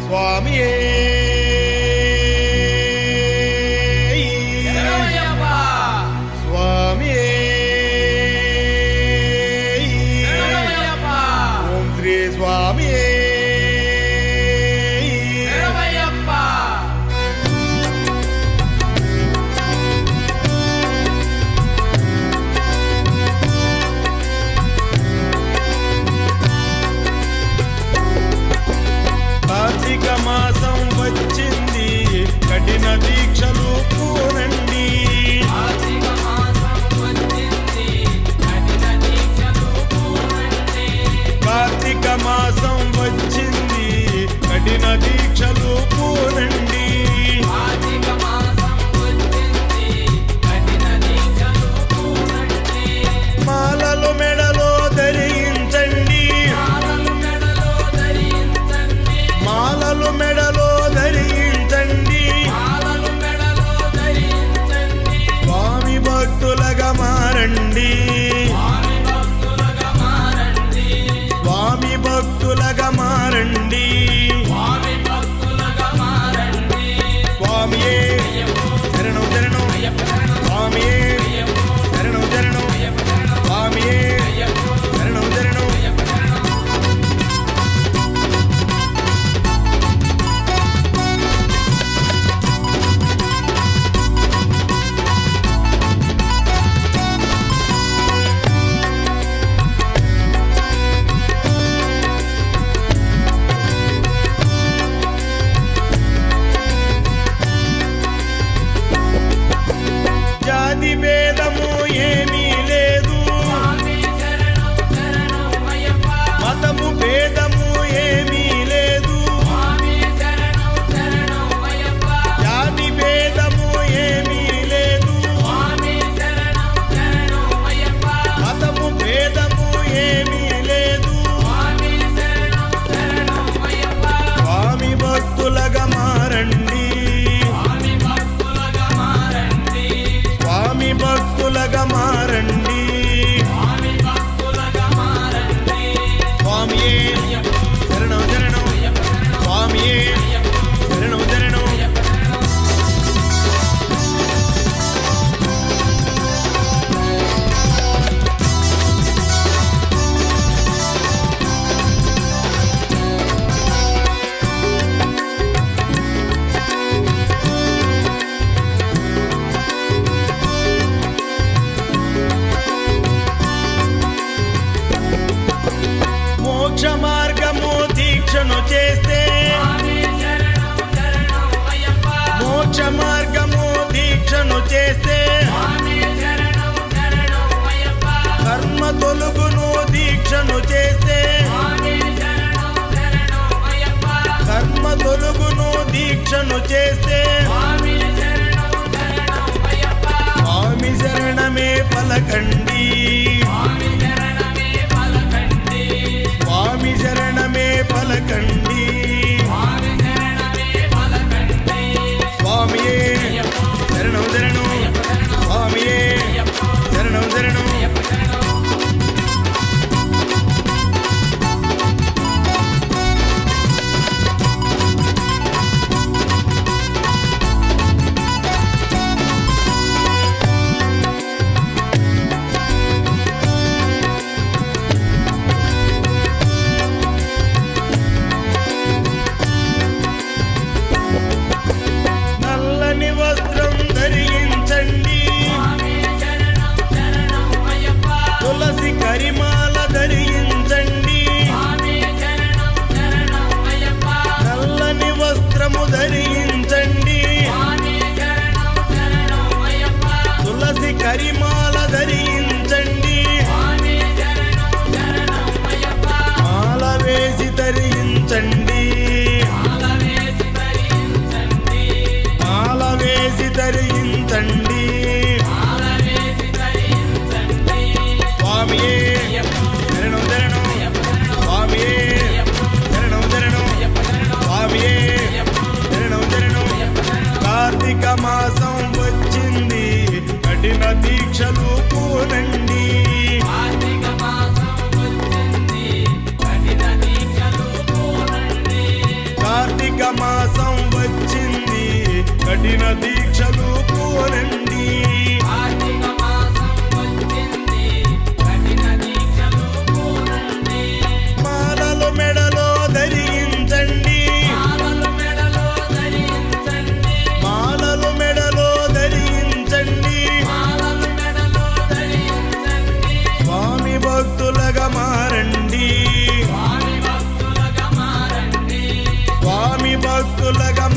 స్వామియే స్వామియే ఓం శ్రీ స్వామియే కార్తీక మాసం వచ్చింది, కఠిన దీక్షలు పూనండి. కార్తీక మాసం వచ్చింది, కఠిన దీక్షలు పూనండి. మాలలు మెడలో ధరించండి, మాలలు మెడలో ధరించండి. స్వామి భక్తులగా మారండి, స్వామి భక్తులగా మారండి. స్వామియే శరణం శరణం, స్వామియే శరణం శరణం, స్వామియే శరణం శరణం. జాతి భేదము ఏమీ లేదు, మతము భేదము ఏమీ లేదు. జాతి భేదము ఏమీ లేదు, మతము భేదము ఏమీ లేదు. స్వామి భక్తులగా మారండి, స్వామి భక్తులగా మారండి. స్వామియే శరణం శరణం, స్వామియే శరణం శరణం. మోక్ష మార్గము దీక్షను చేస్తే, మోక్ష మార్గము దీక్షను చేస్తే, కర్మ తొలుగును దీక్షను చేస్తే, కర్మ తొలుగును దీక్షను చేస్తే. స్వామి శరణమే పలకండి, స్వామి శరణమే పలకండి. స్వామియే శరణం శరణం, స్వామియే శరణం శరణం. కఠిన దీక్షలు పూనండి. కార్తీక మాసం వచ్చింది, కఠిన దీక్షలు పూనండి. మాలలు మెడలో ధరించండి, మాలలు మెడలో ధరించండి, మాలలు మెడలో ధరించండి. మాలలు మెడలో ధరించండి. స్వామి భక్తులగా మారండి, స్వామి భక్తులుగా మారండి, స్వామి భక్తులగా